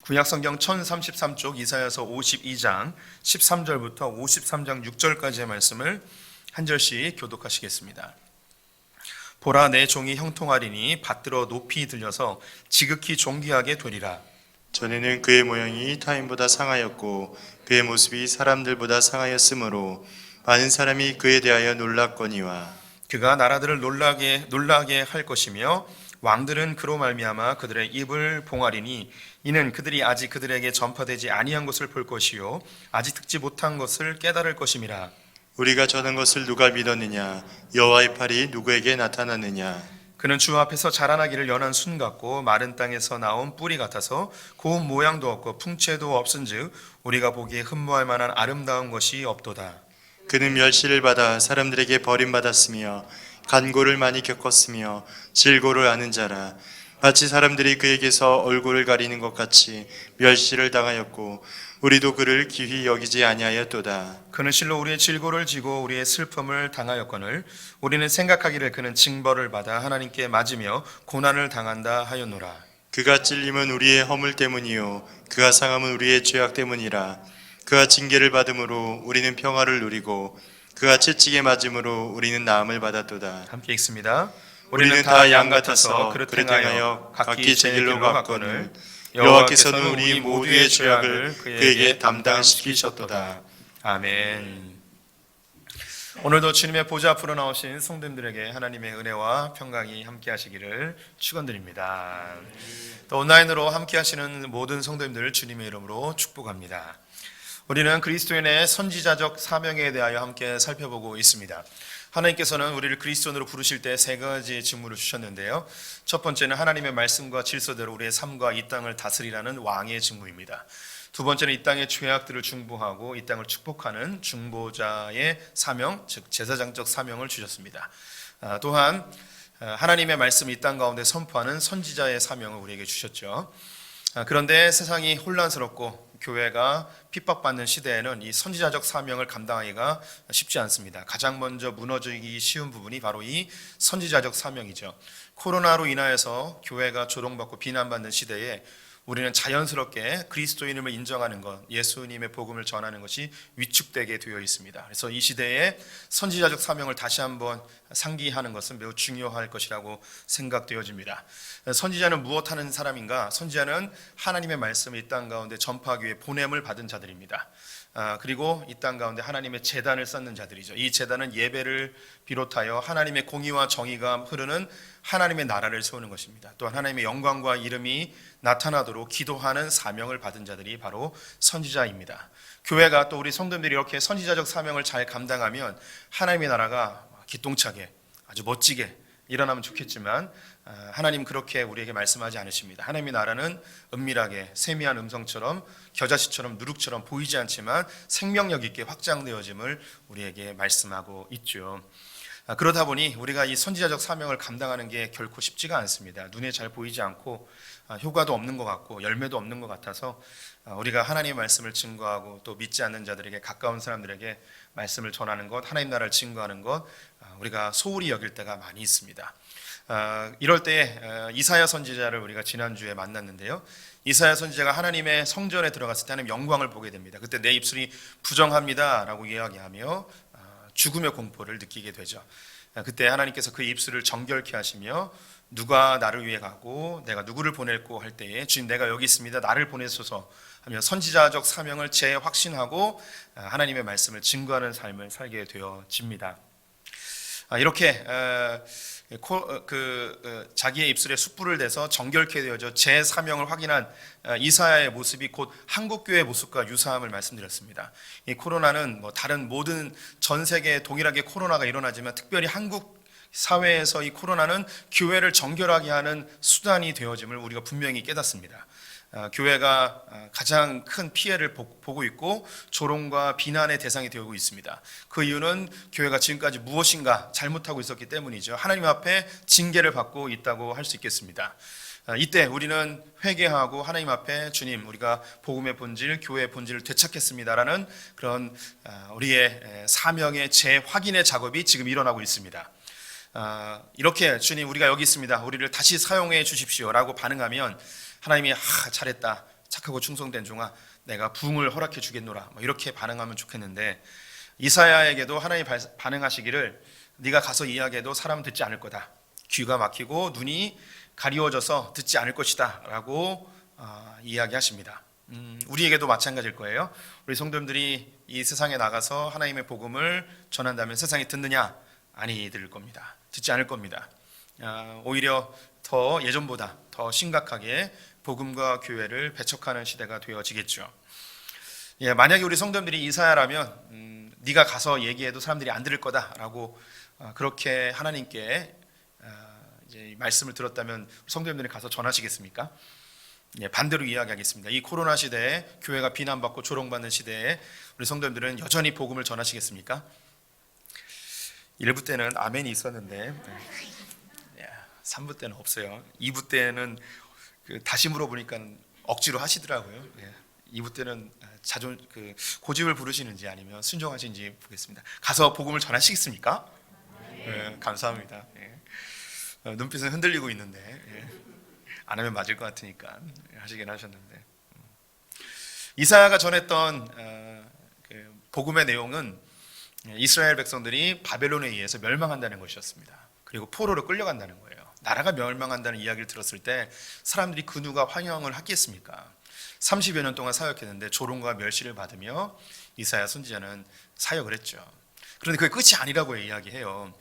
구약성경 1033쪽 이사야서 52장 13절부터 53장 6절까지의 말씀을 한 절씩 교독하시겠습니다. 보라, 내 종이 형통하리니 받들어 높이 들려서 지극히 존귀하게 되리라. 전에는 그의 모양이 타인보다 상하였고 그의 모습이 사람들보다 상하였으므로 많은 사람이 그에 대하여 놀랐거니와 그가 나라들을 놀라게 할 것이며 왕들은 그로 말미암아 그들의 입을 봉하리니 이는 그들이 아직 그들에게 전파되지 아니한 것을 볼 것이요 아직 듣지 못한 것을 깨달을 것임이라. 우리가 전한 것을 누가 믿었느냐? 여호와의 팔이 누구에게 나타났느냐? 그는 주 앞에서 자라나기를 연한 순 같고 마른 땅에서 나온 뿌리 같아서 고운 모양도 없고 풍채도 없은즉 우리가 보기에 흠모할 만한 아름다운 것이 없도다. 그는 멸시를 받아 사람들에게 버림받았으며 간고를 많이 겪었으며 질고를 아는 자라. 마치 사람들이 그에게서 얼굴을 가리는 것 같이 멸시를 당하였고 우리도 그를 기히 여기지 아니하였도다. 그는 실로 우리의 질고를 지고 우리의 슬픔을 당하였거늘 우리는 생각하기를 그는 징벌을 받아 하나님께 맞으며 고난을 당한다 하였노라. 그가 찔림은 우리의 허물 때문이요 그가 상함은 우리의 죄악 때문이라. 그가 징계를 받음으로 우리는 평화를 누리고 그가 채찍에 맞음으로 우리는 나음을 받았도다. 함께 읽습니다. 우리는 다 양 같아서 그릇 행하여 각기 제 길로 갔거늘 여호와께서는 우리 모두의 죄악을 그에게 담당시키셨도다. 아멘. 오늘도 주님의 보좌 앞으로 나오신 성도님들에게 하나님의 은혜와 평강이 함께 하시기를 축원드립니다. 또 온라인으로 함께 하시는 모든 성도님들 주님의 이름으로 축복합니다. 우리는 그리스도인의 선지자적 사명에 대하여 함께 살펴보고 있습니다. 하나님께서는 우리를 그리스도인으로 부르실 때 세 가지 직무를 주셨는데요. 첫 번째는 하나님의 말씀과 질서대로 우리의 삶과 이 땅을 다스리라는 왕의 직무입니다. 두 번째는 이 땅의 죄악들을 중보하고 이 땅을 축복하는 중보자의 사명, 즉 제사장적 사명을 주셨습니다. 또한 하나님의 말씀을 이 땅 가운데 선포하는 선지자의 사명을 우리에게 주셨죠. 그런데 세상이 혼란스럽고 교회가 핍박받는 시대에는 이 선지자적 사명을 감당하기가 쉽지 않습니다. 가장 먼저 무너지기 쉬운 부분이 바로 이 선지자적 사명이죠. 코로나로 인하여서 교회가 조롱받고 비난받는 시대에 우리는 자연스럽게 그리스도인임을 인정하는 것, 예수님의 복음을 전하는 것이 위축되게 되어 있습니다. 그래서 이 시대에 선지자적 사명을 다시 한번 상기하는 것은 매우 중요할 것이라고 생각되어집니다. 선지자는 무엇하는 사람인가? 선지자는 하나님의 말씀을 이 땅 가운데 전파하기 위해 보냄을 받은 자들입니다. 그리고 이 땅 가운데 하나님의 제단을 쌓는 자들이죠. 이 제단은 예배를 비롯하여 하나님의 공의와 정의가 흐르는 하나님의 나라를 세우는 것입니다. 또한 하나님의 영광과 이름이 나타나도록 기도하는 사명을 받은 자들이 바로 선지자입니다. 교회가 또 우리 성도들이 이렇게 선지자적 사명을 잘 감당하면 하나님의 나라가 기똥차게 아주 멋지게 일어나면 좋겠지만 하나님 그렇게 우리에게 말씀하지 않으십니다. 하나님의 나라는 은밀하게 세미한 음성처럼 겨자씨처럼 누룩처럼 보이지 않지만 생명력 있게 확장되어짐을 우리에게 말씀하고 있죠. 그러다 보니 우리가 이 선지자적 사명을 감당하는 게 결코 쉽지가 않습니다. 눈에 잘 보이지 않고 효과도 없는 것 같고 열매도 없는 것 같아서 우리가 하나님의 말씀을 증거하고 또 믿지 않는 자들에게 가까운 사람들에게 말씀을 전하는 것, 하나님 나라를 증거하는 것 우리가 소홀히 여길 때가 많이 있습니다. 이럴 때 이사야 선지자를 우리가 지난주에 만났는데요. 이사야 선지자가 하나님의 성전에 들어갔을 때 하나님의 영광을 보게 됩니다. 그때 내 입술이 부정합니다 라고 이야기하며 죽음의 공포를 느끼게 되죠. 그때 하나님께서 그 입술을 정결케 하시며 누가 나를 위해 가고 내가 누구를 보낼고 할 때에 주님 내가 여기 있습니다 나를 보내소서 하며 선지자적 사명을 재확신하고 하나님의 말씀을 증거하는 삶을 살게 되어집니다. 이렇게 자기의 입술에 숯불을 대서 정결케 되어져 제 사명을 확인한 이사야의 모습이 곧 한국교회의 모습과 유사함을 말씀드렸습니다. 이 코로나는 다른 모든 전 세계에 동일하게 코로나가 일어나지만 특별히 한국 사회에서 이 코로나는 교회를 정결하게 하는 수단이 되어짐을 우리가 분명히 깨닫습니다. 교회가 가장 큰 피해를 보고 있고 조롱과 비난의 대상이 되고 있습니다. 그 이유는 교회가 지금까지 무엇인가 잘못하고 있었기 때문이죠. 하나님 앞에 징계를 받고 있다고 할 수 있겠습니다. 이때 우리는 회개하고 하나님 앞에 주님 우리가 복음의 본질, 교회의 본질을 되찾겠습니다라는 그런 우리의 사명의 재확인의 작업이 지금 일어나고 있습니다. 이렇게 주님 우리가 여기 있습니다. 우리를 다시 사용해 주십시오 라고 반응하면 하나님이 잘했다, 착하고 충성된 종아, 내가 부흥을 허락해 주겠노라, 뭐 이렇게 반응하면 좋겠는데, 이사야에게도 하나님 반응하시기를 네가 가서 이야기해도 사람은 듣지 않을 거다, 귀가 막히고 눈이 가리워져서 듣지 않을 것이다 라고 이야기하십니다. 우리에게도 마찬가지일 거예요. 우리 성도님들이 이 세상에 나가서 하나님의 복음을 전한다면 세상이 듣느냐? 아니, 들을 겁니다. 듣지 않을 겁니다. 오히려 더 예전보다 더 심각하게 복음과 교회를 배척하는 시대가 되어지겠죠. 만약에 우리 성도님들이 이사야라면 네가 가서 얘기해도 사람들이 안 들을 거다라고 그렇게 하나님께 이제 말씀을 들었다면 성도님들이 가서 전하시겠습니까? 반대로 이야기하겠습니다. 이 코로나 시대에 교회가 비난받고 조롱받는 시대에 우리 성도님들은 여전히 복음을 전하시겠습니까? 1부 때는 아멘이 있었는데 3부 때는 없어요. 2부 때는 다시 물어보니까 억지로 하시더라고요. 2부 때는 고집을 부르시는지 아니면 순종하시는지 보겠습니다. 가서 복음을 전하시겠습니까? 감사합니다. 눈빛은 흔들리고 있는데 안 하면 맞을 것 같으니까 하시긴 하셨는데, 이사야가 전했던 복음의 내용은 이스라엘 백성들이 바벨론에 의해서 멸망한다는 것이었습니다. 그리고 포로로 끌려간다는 거예요. 나라가 멸망한다는 이야기를 들었을 때 사람들이 그 누가 환영을 하겠습니까? 30여 년 동안 사역했는데 조롱과 멸시를 받으며 이사야 선지자는 사역을 했죠. 그런데 그게 끝이 아니라고 이야기해요.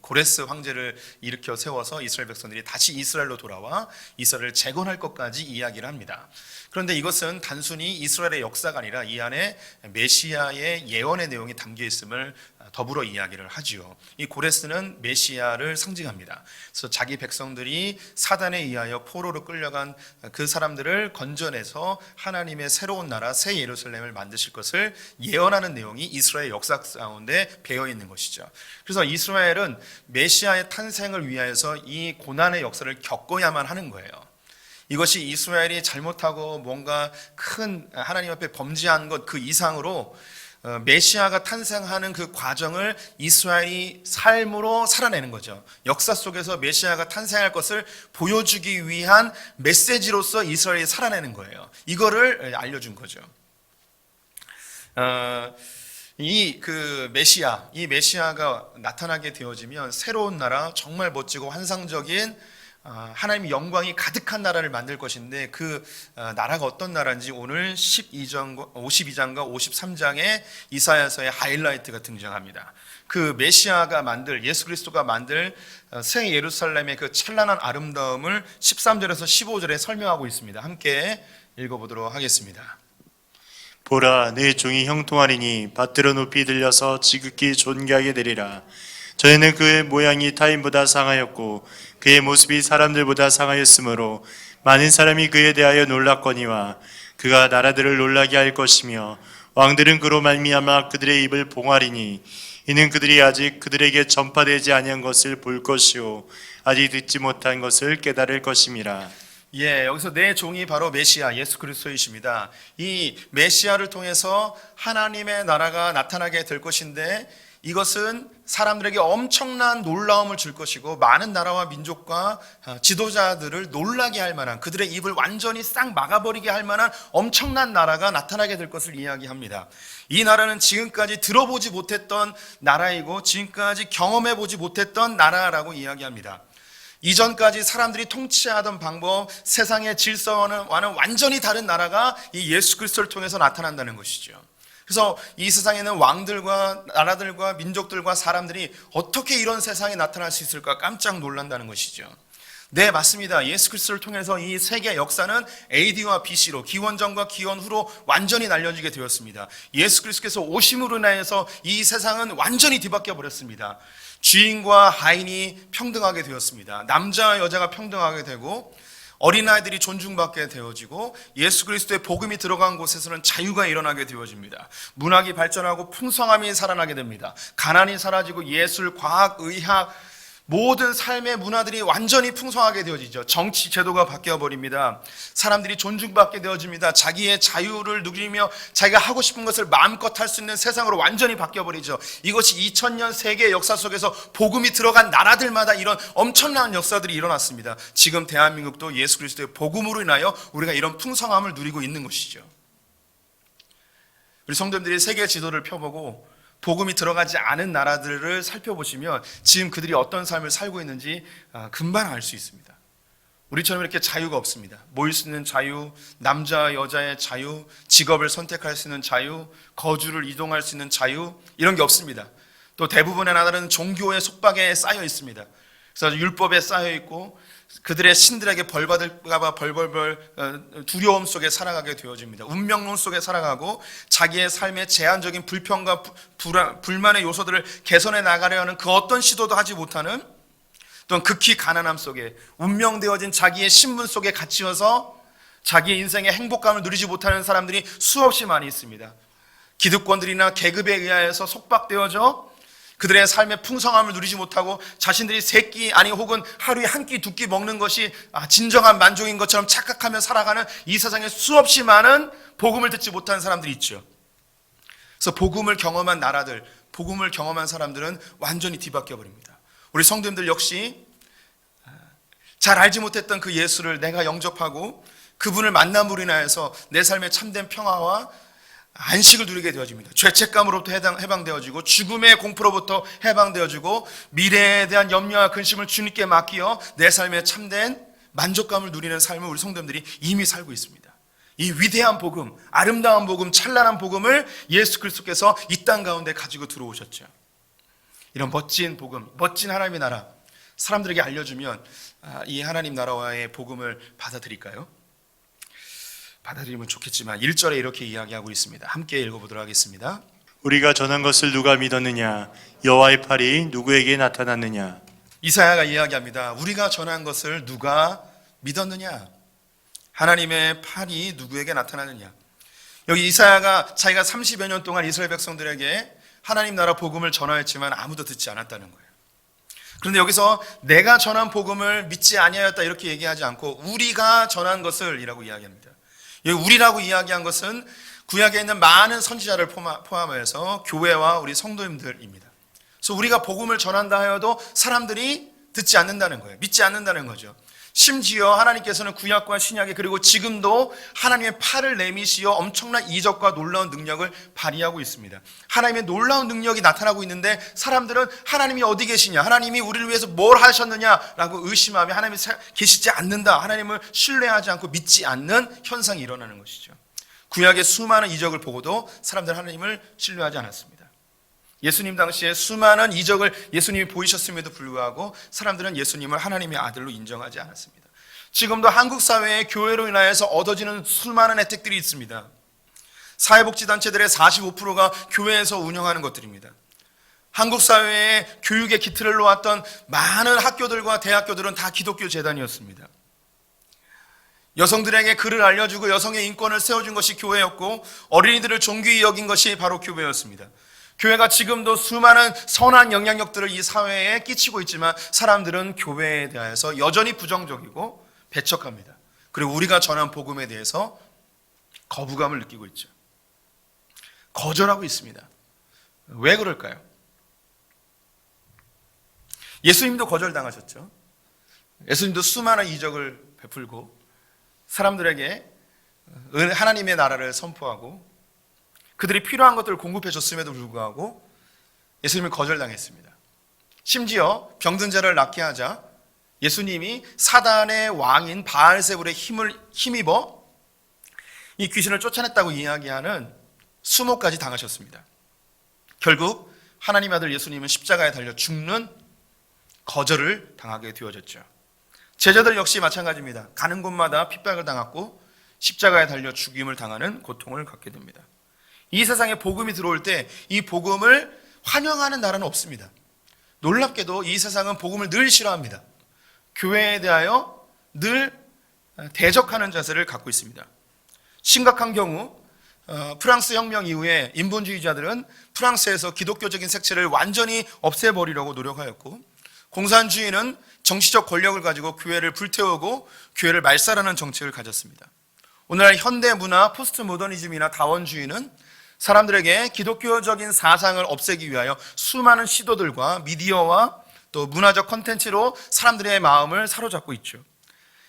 고레스 황제를 일으켜 세워서 이스라엘 백성들이 다시 이스라엘로 돌아와 이스라엘을 재건할 것까지 이야기를 합니다. 그런데 이것은 단순히 이스라엘의 역사가 아니라 이 안에 메시아의 예언의 내용이 담겨 있음을 더불어 이야기를 하지요. 이 고레스는 메시아를 상징합니다. 그래서 자기 백성들이 사단에 의하여 포로로 끌려간 그 사람들을 건져내서 하나님의 새로운 나라 새 예루살렘을 만드실 것을 예언하는 내용이 이스라엘 역사 가운데 배어 있는 것이죠. 그래서 이스라엘은 메시아의 탄생을 위하여서 이 고난의 역사를 겪어야만 하는 거예요. 이것이 이스라엘이 잘못하고 뭔가 큰 하나님 앞에 범죄한 것 그 이상으로 메시아가 탄생하는 그 과정을 이스라엘이 삶으로 살아내는 거죠. 역사 속에서 메시아가 탄생할 것을 보여주기 위한 메시지로서 이스라엘이 살아내는 거예요. 이거를 알려준 거죠. 이 메시아가 나타나게 되어지면 새로운 나라, 정말 멋지고 환상적인 하나님의 영광이 가득한 나라를 만들 것인데, 그 나라가 어떤 나라인지 오늘 52장과 53장에 이사야서의 하이라이트가 등장합니다. 그 메시아가 예수 그리스도가 만들 새 예루살렘의 그 찬란한 아름다움을 13절에서 15절에 설명하고 있습니다. 함께 읽어보도록 하겠습니다. 보라, 내 종이 형통하리니 밭들어 높이 들려서 지극히 존귀하게 되리라. 전에는 그의 모양이 타인보다 상하였고 그의 모습이 사람들보다 상하였으므로 많은 사람이 그에 대하여 놀랐거니와 그가 나라들을 놀라게 할 것이며 왕들은 그로 말미암아 그들의 입을 봉하리니 이는 그들이 아직 그들에게 전파되지 아니한 것을 볼 것이요 아직 듣지 못한 것을 깨달을 것임이라. 여기서 내 종이 바로 메시아 예수 그리스도이십니다. 이 메시아를 통해서 하나님의 나라가 나타나게 될 것인데, 이것은 사람들에게 엄청난 놀라움을 줄 것이고 많은 나라와 민족과 지도자들을 놀라게 할 만한, 그들의 입을 완전히 싹 막아버리게 할 만한 엄청난 나라가 나타나게 될 것을 이야기합니다. 이 나라는 지금까지 들어보지 못했던 나라이고 지금까지 경험해보지 못했던 나라라고 이야기합니다. 이전까지 사람들이 통치하던 방법, 세상의 질서와는 완전히 다른 나라가 이 예수 그리스도를 통해서 나타난다는 것이죠. 그래서 이 세상에는 왕들과 나라들과 민족들과 사람들이 어떻게 이런 세상에 나타날 수 있을까 깜짝 놀란다는 것이죠. 네, 맞습니다. 예수 그리스도를 통해서 이 세계 역사는 AD와 BC로, 기원전과 기원후로 완전히 날려지게 되었습니다. 예수 그리스도께서 오심으로 인하여서 이 세상은 완전히 뒤바뀌어 버렸습니다. 주인과 하인이 평등하게 되었습니다. 남자와 여자가 평등하게 되고 어린아이들이 존중받게 되어지고 예수 그리스도의 복음이 들어간 곳에서는 자유가 일어나게 되어집니다. 문학이 발전하고 풍성함이 살아나게 됩니다. 가난이 사라지고 예술, 과학, 의학, 모든 삶의 문화들이 완전히 풍성하게 되어지죠. 정치 제도가 바뀌어 버립니다. 사람들이 존중받게 되어집니다. 자기의 자유를 누리며 자기가 하고 싶은 것을 마음껏 할 수 있는 세상으로 완전히 바뀌어 버리죠. 이것이 2000년 세계 역사 속에서 복음이 들어간 나라들마다 이런 엄청난 역사들이 일어났습니다. 지금 대한민국도 예수 그리스도의 복음으로 인하여 우리가 이런 풍성함을 누리고 있는 것이죠. 우리 성도님들이 세계 지도를 펴보고 복음이 들어가지 않은 나라들을 살펴보시면 지금 그들이 어떤 삶을 살고 있는지 금방 알 수 있습니다. 우리처럼 이렇게 자유가 없습니다. 모일 수 있는 자유, 남자 여자의 자유, 직업을 선택할 수 있는 자유, 거주를 이동할 수 있는 자유, 이런 게 없습니다. 또 대부분의 나라는 종교의 속박에 쌓여 있습니다. 그래서 율법에 쌓여 있고 그들의 신들에게 벌받을까 봐 벌벌벌 두려움 속에 살아가게 되어집니다. 운명론 속에 살아가고 자기의 삶의 제한적인 불평과 불만의 요소들을 개선해 나가려 하는 그 어떤 시도도 하지 못하는, 또는 극히 가난함 속에 운명되어진 자기의 신분 속에 갇히어서 자기의 인생의 행복감을 누리지 못하는 사람들이 수없이 많이 있습니다. 기득권들이나 계급에 의하여서 속박되어져 그들의 삶의 풍성함을 누리지 못하고 자신들이 세 끼 아니 혹은 하루에 한 끼 두 끼 먹는 것이 진정한 만족인 것처럼 착각하며 살아가는 이 세상에 수없이 많은 복음을 듣지 못하는 사람들이 있죠. 그래서 복음을 경험한 나라들, 복음을 경험한 사람들은 완전히 뒤바뀌어 버립니다. 우리 성도님들 역시 잘 알지 못했던 그 예수를 내가 영접하고 그분을 만남으로 인하여서 내 삶의 참된 평화와 안식을 누리게 되어집니다. 죄책감으로부터 해방되어지고 죽음의 공포로부터 해방되어지고 미래에 대한 염려와 근심을 주님께 맡기어 내 삶에 참된 만족감을 누리는 삶을 우리 성도님들이 이미 살고 있습니다. 이 위대한 복음, 아름다운 복음, 찬란한 복음을 예수 그리스도께서 이 땅 가운데 가지고 들어오셨죠. 이런 멋진 복음, 멋진 하나님의 나라 사람들에게 알려주면 이 하나님 나라와의 복음을 받아들일까요? 받아들이면 좋겠지만 1절에 이렇게 이야기하고 있습니다. 함께 읽어보도록 하겠습니다. 우리가 전한 것을 누가 믿었느냐? 여호와의 팔이 누구에게 나타났느냐? 이사야가 이야기합니다. 우리가 전한 것을 누가 믿었느냐? 하나님의 팔이 누구에게 나타났느냐? 여기 이사야가 자기가 30여 년 동안 이스라엘 백성들에게 하나님 나라 복음을 전하였지만 아무도 듣지 않았다는 거예요. 그런데 여기서 내가 전한 복음을 믿지 아니하였다 이렇게 얘기하지 않고 우리가 전한 것을 이라고 이야기합니다. 여기 우리라고 이야기한 것은 구약에 있는 많은 선지자를 포함해서 교회와 우리 성도님들입니다. 그래서 우리가 복음을 전한다 하여도 사람들이 듣지 않는다는 거예요. 믿지 않는다는 거죠. 심지어 하나님께서는 구약과 신약에 그리고 지금도 하나님의 팔을 내미시어 엄청난 이적과 놀라운 능력을 발휘하고 있습니다. 하나님의 놀라운 능력이 나타나고 있는데 사람들은 하나님이 어디 계시냐, 하나님이 우리를 위해서 뭘 하셨느냐라고 의심하며 하나님이 계시지 않는다, 하나님을 신뢰하지 않고 믿지 않는 현상이 일어나는 것이죠. 구약의 수많은 이적을 보고도 사람들은 하나님을 신뢰하지 않았습니다. 예수님 당시에 수많은 이적을 예수님이 보이셨음에도 불구하고 사람들은 예수님을 하나님의 아들로 인정하지 않았습니다. 지금도 한국 사회의 교회로 인하여서 얻어지는 수많은 혜택들이 있습니다. 사회복지단체들의 45%가 교회에서 운영하는 것들입니다. 한국 사회의 교육의 기틀을 놓았던 많은 학교들과 대학교들은 다 기독교 재단이었습니다. 여성들에게 글을 알려주고 여성의 인권을 세워준 것이 교회였고 어린이들을 존귀히 여긴 것이 바로 교회였습니다. 교회가 지금도 수많은 선한 영향력들을 이 사회에 끼치고 있지만 사람들은 교회에 대해서 여전히 부정적이고 배척합니다. 그리고 우리가 전한 복음에 대해서 거부감을 느끼고 있죠. 거절하고 있습니다. 왜 그럴까요? 예수님도 거절당하셨죠. 예수님도 수많은 이적을 베풀고 사람들에게 하나님의 나라를 선포하고 그들이 필요한 것들을 공급해 줬음에도 불구하고 예수님을 거절당했습니다. 심지어 병든 자를 낫게 하자 예수님이 사단의 왕인 바알세불의 힘입어 이 귀신을 쫓아냈다고 이야기하는 수모까지 당하셨습니다. 결국 하나님의 아들 예수님은 십자가에 달려 죽는 거절을 당하게 되어졌죠. 제자들 역시 마찬가지입니다. 가는 곳마다 핍박을 당했고 십자가에 달려 죽임을 당하는 고통을 갖게 됩니다. 이 세상에 복음이 들어올 때 이 복음을 환영하는 나라는 없습니다. 놀랍게도 이 세상은 복음을 늘 싫어합니다. 교회에 대하여 늘 대적하는 자세를 갖고 있습니다. 심각한 경우 프랑스 혁명 이후에 인본주의자들은 프랑스에서 기독교적인 색채를 완전히 없애버리려고 노력하였고 공산주의는 정치적 권력을 가지고 교회를 불태우고 교회를 말살하는 정책을 가졌습니다. 오늘날 현대 문화, 포스트 모더니즘이나 다원주의는 사람들에게 기독교적인 사상을 없애기 위하여 수많은 시도들과 미디어와 또 문화적 콘텐츠로 사람들의 마음을 사로잡고 있죠.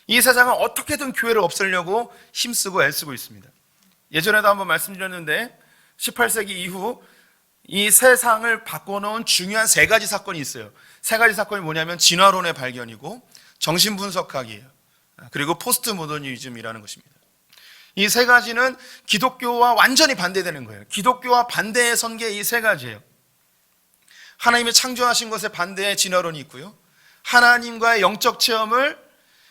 이 세상은 어떻게든 교회를 없애려고 힘쓰고 애쓰고 있습니다. 예전에도 한번 말씀드렸는데 18세기 이후 이 세상을 바꿔놓은 중요한 세 가지 사건이 있어요. 세 가지 사건이 뭐냐면 진화론의 발견이고 정신분석학이에요. 그리고 포스트 모더니즘이라는 것입니다. 이 세 가지는 기독교와 완전히 반대되는 거예요. 기독교와 반대에 선 게 이 세 가지예요. 하나님의 창조하신 것에 반대의 진화론이 있고요. 하나님과의 영적 체험을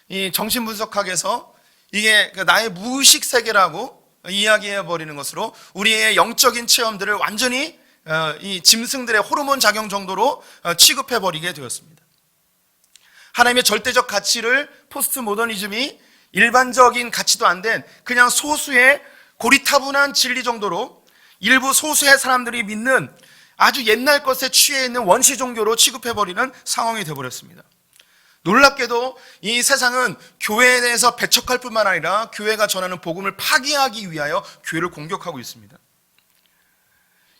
이 정신분석학에서 이게 나의 무의식 세계라고 이야기해 버리는 것으로 우리의 영적인 체험들을 완전히 이 짐승들의 호르몬 작용 정도로 취급해 버리게 되었습니다. 하나님의 절대적 가치를 포스트 모더니즘이 일반적인 가치도 안 된 그냥 소수의 고리타분한 진리 정도로 일부 소수의 사람들이 믿는 아주 옛날 것에 취해 있는 원시 종교로 취급해 버리는 상황이 되어버렸습니다. 놀랍게도 이 세상은 교회에 대해서 배척할 뿐만 아니라 교회가 전하는 복음을 파괴하기 위하여 교회를 공격하고 있습니다.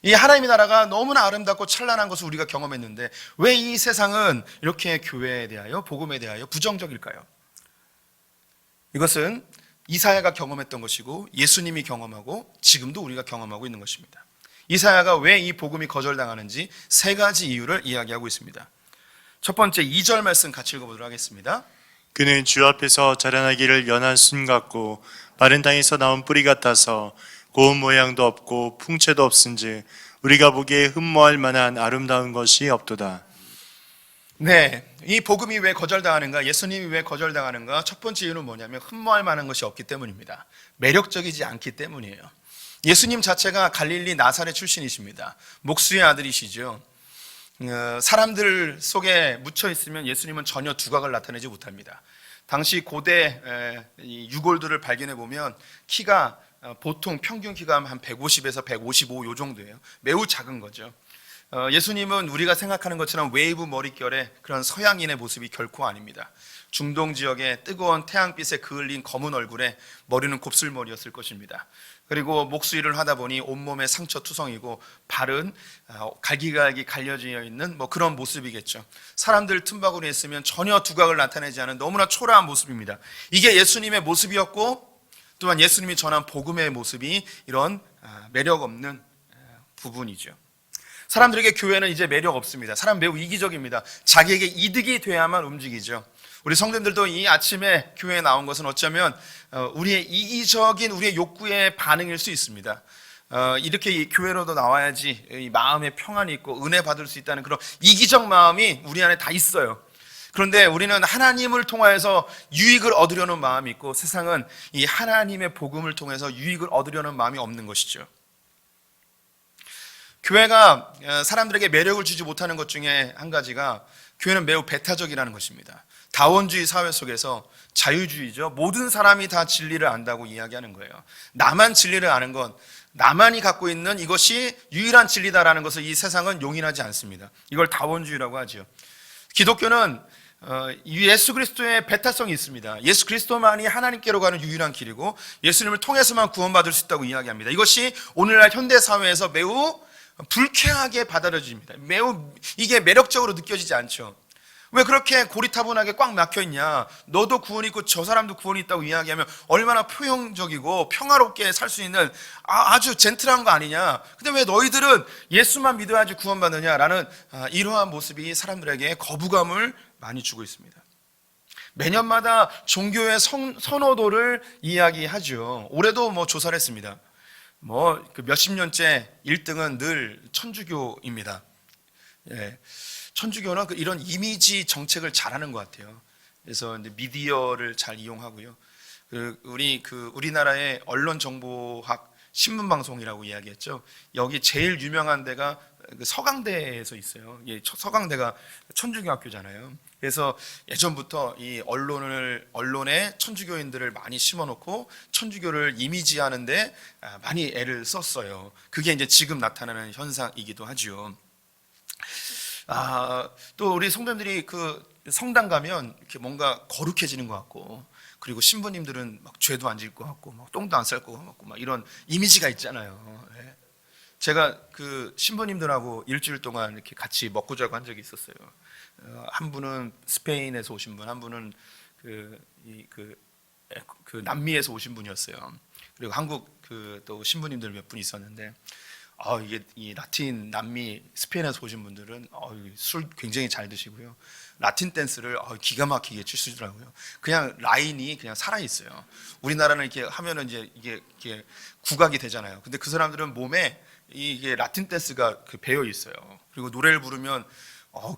이 하나님의 나라가 너무나 아름답고 찬란한 것을 우리가 경험했는데 왜 이 세상은 이렇게 교회에 대하여 복음에 대하여 부정적일까요? 이것은 이사야가 경험했던 것이고 예수님이 경험하고 지금도 우리가 경험하고 있는 것입니다. 이사야가 왜 이 복음이 거절당하는지 세 가지 이유를 이야기하고 있습니다. 첫 번째 2절 말씀 같이 읽어보도록 하겠습니다. 그는 주 앞에서 자라나기를 연한 순 같고 마른 땅에서 나온 뿌리 같아서 고운 모양도 없고 풍채도 없은즉 우리가 보기에 흠모할 만한 아름다운 것이 없도다. 네, 이 복음이 왜 거절당하는가, 예수님이 왜 거절당하는가, 첫 번째 이유는 뭐냐면 흠모할 만한 것이 없기 때문입니다. 매력적이지 않기 때문이에요. 예수님 자체가 갈릴리 나사렛 출신이십니다. 목수의 아들이시죠. 사람들 속에 묻혀 있으면 예수님은 전혀 두각을 나타내지 못합니다. 당시 고대 유골들을 발견해 보면 키가 보통 평균 키가 한 150에서 155 요 정도예요. 매우 작은 거죠. 예수님은 우리가 생각하는 것처럼 웨이브 머릿결의 그런 서양인의 모습이 결코 아닙니다. 중동 지역의 뜨거운 태양빛에 그을린 검은 얼굴에 머리는 곱슬머리였을 것입니다. 그리고 목수일을 하다 보니 온몸에 상처 투성이고 발은 갈기갈기 갈려져 있는 그런 모습이겠죠. 사람들 틈바구니에 있으면 전혀 두각을 나타내지 않은 너무나 초라한 모습입니다. 이게 예수님의 모습이었고 또한 예수님이 전한 복음의 모습이 이런 매력 없는 부분이죠. 사람들에게 교회는 이제 매력 없습니다. 사람 매우 이기적입니다. 자기에게 이득이 돼야만 움직이죠. 우리 성도님들도 이 아침에 교회에 나온 것은 어쩌면 우리의 이기적인 우리의 욕구의 반응일 수 있습니다. 이렇게 이 교회로도 나와야지 이 마음에 평안이 있고 은혜 받을 수 있다는 그런 이기적 마음이 우리 안에 다 있어요. 그런데 우리는 하나님을 통하여서 유익을 얻으려는 마음이 있고 세상은 이 하나님의 복음을 통해서 유익을 얻으려는 마음이 없는 것이죠. 교회가 사람들에게 매력을 주지 못하는 것 중에 한 가지가 교회는 매우 배타적이라는 것입니다. 다원주의 사회 속에서 자유주의죠. 모든 사람이 다 진리를 안다고 이야기하는 거예요. 나만 진리를 아는 건 나만이 갖고 있는 이것이 유일한 진리다라는 것을 이 세상은 용인하지 않습니다. 이걸 다원주의라고 하죠. 기독교는 예수 그리스도의 배타성이 있습니다. 예수 그리스도만이 하나님께로 가는 유일한 길이고 예수님을 통해서만 구원받을 수 있다고 이야기합니다. 이것이 오늘날 현대 사회에서 매우 불쾌하게 받아들여집니다. 매우 이게 매력적으로 느껴지지 않죠. 왜 그렇게 고리타분하게 꽉 막혀 있냐? 너도 구원이 있고 저 사람도 구원이 있다고 이야기하면 얼마나 포용적이고 평화롭게 살 수 있는 아주 젠틀한 거 아니냐? 근데 왜 너희들은 예수만 믿어야지 구원받느냐라는 이러한 모습이 사람들에게 거부감을 많이 주고 있습니다. 매년마다 종교의 선호도를 이야기하죠. 올해도 조사를 했습니다. 그 몇십 년째 1등은 늘 천주교입니다. 예. 천주교는 이런 이미지 정책을 잘하는 것 같아요. 그래서 미디어를 잘 이용하고요. 우리나라의 언론정보학 신문방송이라고 이야기했죠. 여기 제일 유명한 데가 서강대에서 있어요. 서강대가 천주교 학교잖아요. 그래서 예전부터 이 언론에 천주교인들을 많이 심어놓고 천주교를 이미지하는데 많이 애를 썼어요. 그게 이제 지금 나타나는 현상이기도 하죠. 또 우리 성도님들이 그 성당 가면 이렇게 뭔가 거룩해지는 것 같고, 그리고 신부님들은 막 죄도 안 지을 것 같고, 막 똥도 안 쌀 것 같고, 막 이런 이미지가 있잖아요. 예. 제가 그 신부님들하고 일주일 동안 이렇게 같이 먹고 자고 한 적이 있었어요. 한 분은 스페인에서 오신 분, 한 분은 그 남미에서 오신 분이었어요. 그리고 한국 또 신부님들 몇 분 있었는데, 이게 이 라틴, 남미, 스페인에서 오신 분들은 술 굉장히 잘 드시고요. 라틴 댄스를 기가 막히게 추시더라고요. 그냥 라인이 그냥 살아 있어요. 우리나라는 이렇게 하면은 이제 이게 국악이 되잖아요. 근데 그 사람들은 몸에 이게 라틴 댄스가 배어 있어요. 그리고 노래를 부르면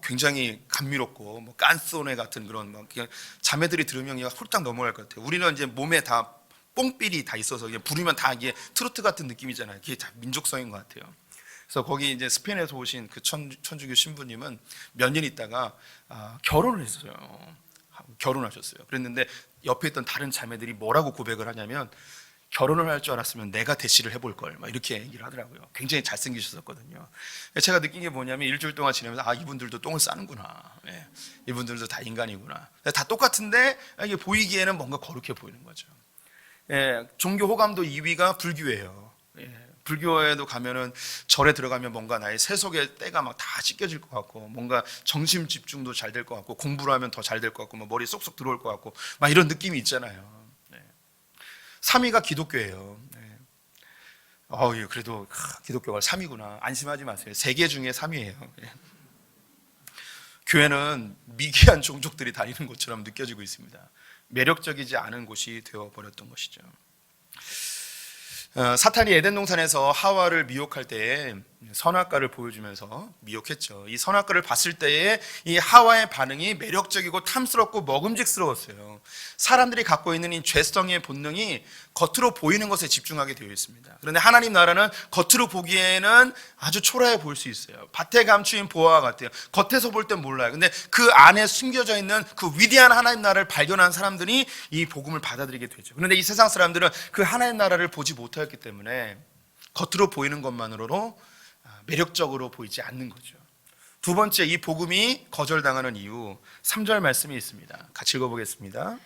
굉장히 감미롭고, 뭐 깐소네 같은 그런 막 그냥 자매들이 들으면 그냥 홀딱 넘어갈 것 같아요. 우리는 이제 몸에 다 뽕삘이 다 있어서 그냥 부르면 다 이게 트로트 같은 느낌이잖아요. 그게 다 민족성인 것 같아요. 그래서 거기 이제 스페인에서 오신 그 천주교 신부님은 몇 년 있다가 결혼을 했어요. 결혼하셨어요. 그랬는데 옆에 있던 다른 자매들이 뭐라고 고백을 하냐면, 결혼을 할 줄 알았으면 내가 대시를 해볼 걸, 막 이렇게 얘기를 하더라고요. 굉장히 잘생기셨었거든요. 제가 느낀 게 뭐냐면, 일주일 동안 지내면서 이분들도 똥을 싸는구나. 예, 이분들도 다 인간이구나. 다 똑같은데 이게 보이기에는 뭔가 거룩해 보이는 거죠. 예, 종교 호감도 2위가 불교예요. 예, 불교에도 가면은 절에 들어가면 뭔가 나의 세속의 때가 막 다 씻겨질 것 같고, 뭔가 정심 집중도 잘 될 것 같고, 공부를 하면 더 잘 될 것 같고, 뭐 머리 쏙쏙 들어올 것 같고, 막 이런 느낌이 있잖아요. 3위가 기독교예요. 예, 그래도 기독교가 3위구나. 안심하지 마세요. 3개 중에 3위예요. 교회는 미개한 종족들이 다니는 것처럼 느껴지고 있습니다. 매력적이지 않은 곳이 되어버렸던 것이죠. 사탄이 에덴 동산에서 하와를 미혹할 때에 선악과를 보여주면서 미혹했죠. 이 선악과를 봤을 때에 이 하와의 반응이 매력적이고 탐스럽고 먹음직스러웠어요. 사람들이 갖고 있는 이 죄성의 본능이 겉으로 보이는 것에 집중하게 되어 있습니다. 그런데 하나님 나라는 겉으로 보기에는 아주 초라해 보일 수 있어요. 밭에 감추인 보화와 같아요. 겉에서 볼 땐 몰라요. 근데 그 안에 숨겨져 있는 그 위대한 하나님 나라를 발견한 사람들이 이 복음을 받아들이게 되죠. 그런데 이 세상 사람들은 그 하나님 나라를 보지 못하였기 때문에 겉으로 보이는 것만으로 매력적으로 보이지 않는 거죠. 두 번째, 이 복음이 거절당하는 이유, 3절 말씀이 있습니다. 같이 읽어보겠습니다.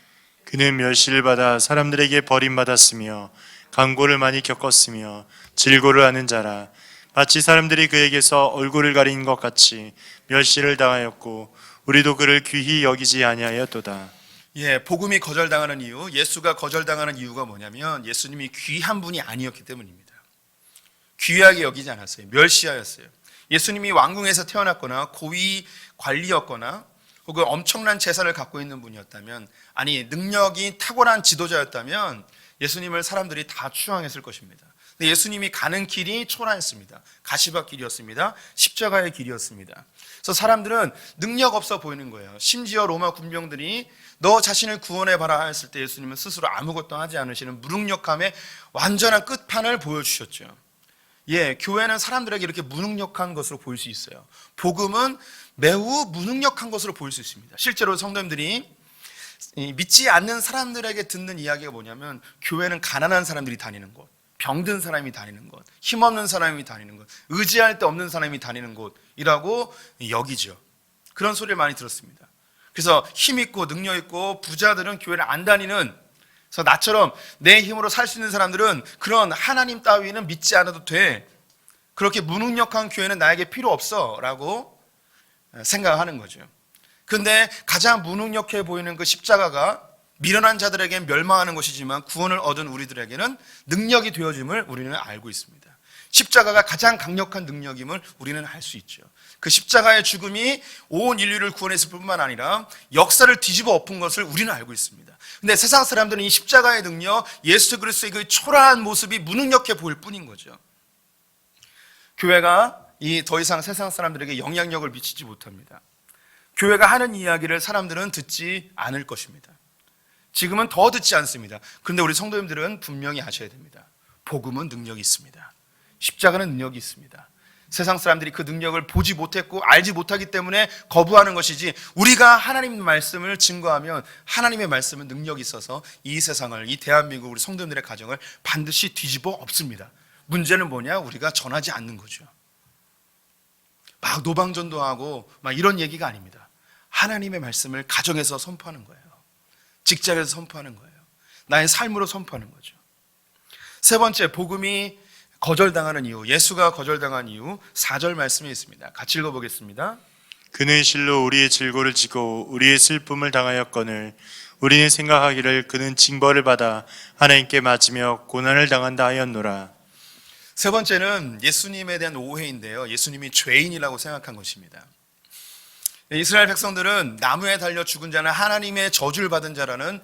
그는 멸시를 받아 사람들에게 버림받았으며 간고를 많이 겪었으며 질고를 하는 자라. 마치 사람들이 그에게서 얼굴을 가리는 것 같이 멸시를 당하였고 우리도 그를 귀히 여기지 아니하였도다. 예, 복음이 거절당하는 이유, 예수가 거절당하는 이유가 뭐냐면, 예수님이 귀한 분이 아니었기 때문입니다. 귀하게 여기지 않았어요. 멸시하였어요. 예수님이 왕궁에서 태어났거나 고위 관리였거나 혹은 엄청난 재산을 갖고 있는 분이었다면, 아니 능력이 탁월한 지도자였다면 예수님을 사람들이 다 추앙했을 것입니다. 근데 예수님이 가는 길이 초라했습니다. 가시밭 길이었습니다. 십자가의 길이었습니다. 그래서 사람들은 능력 없어 보이는 거예요. 심지어 로마 군병들이 너 자신을 구원해봐라 했을 때 예수님은 스스로 아무것도 하지 않으시는 무능력함의 완전한 끝판을 보여주셨죠. 예, 교회는 사람들에게 이렇게 무능력한 것으로 보일 수 있어요. 복음은 매우 무능력한 것으로 보일 수 있습니다. 실제로 성도님들이 믿지 않는 사람들에게 듣는 이야기가 뭐냐면, 교회는 가난한 사람들이 다니는 곳, 병든 사람이 다니는 곳, 힘없는 사람이 다니는 곳, 의지할 데 없는 사람이 다니는 곳이라고 여기죠. 그런 소리를 많이 들었습니다. 그래서 힘있고 능력있고 부자들은 교회를 안 다니는, 그래서 나처럼 내 힘으로 살 수 있는 사람들은 그런 하나님 따위는 믿지 않아도 돼, 그렇게 무능력한 교회는 나에게 필요 없어 라고 생각하는 거죠. 그런데 가장 무능력해 보이는 그 십자가가 미련한 자들에게는 멸망하는 것이지만 구원을 얻은 우리들에게는 능력이 되어짐을 우리는 알고 있습니다. 십자가가 가장 강력한 능력임을 우리는 알 수 있죠. 그 십자가의 죽음이 온 인류를 구원했을 뿐만 아니라 역사를 뒤집어 엎은 것을 우리는 알고 있습니다. 근데 세상 사람들은 이 십자가의 능력, 예수 그리스도의 그 초라한 모습이 무능력해 보일 뿐인 거죠. 교회가 더 이상 세상 사람들에게 영향력을 미치지 못합니다. 교회가 하는 이야기를 사람들은 듣지 않을 것입니다. 지금은 더 듣지 않습니다. 그런데 우리 성도님들은 분명히 아셔야 됩니다. 복음은 능력이 있습니다. 십자가는 능력이 있습니다. 세상 사람들이 그 능력을 보지 못했고 알지 못하기 때문에 거부하는 것이지, 우리가 하나님의 말씀을 증거하면 하나님의 말씀은 능력이 있어서 이 세상을, 이 대한민국 우리 성도님들의 가정을 반드시 뒤집어 엎습니다. 문제는 뭐냐? 우리가 전하지 않는 거죠. 막 노방전도 하고 막 이런 얘기가 아닙니다. 하나님의 말씀을 가정에서 선포하는 거예요. 직장에서 선포하는 거예요. 나의 삶으로 선포하는 거죠. 세 번째, 복음이 거절당하는 이유, 예수가 거절당한 이유 4절 말씀이 있습니다. 같이 읽어보겠습니다. 그는 실로 우리의 질고를 지고 우리의 슬픔을 당하였거늘 우리는 생각하기를 그는 징벌을 받아 하나님께 맞으며 고난을 당한다 하였노라. 세 번째는 예수님에 대한 오해인데요. 예수님이 죄인이라고 생각한 것입니다. 이스라엘 백성들은 나무에 달려 죽은 자는 하나님의 저주를 받은 자라는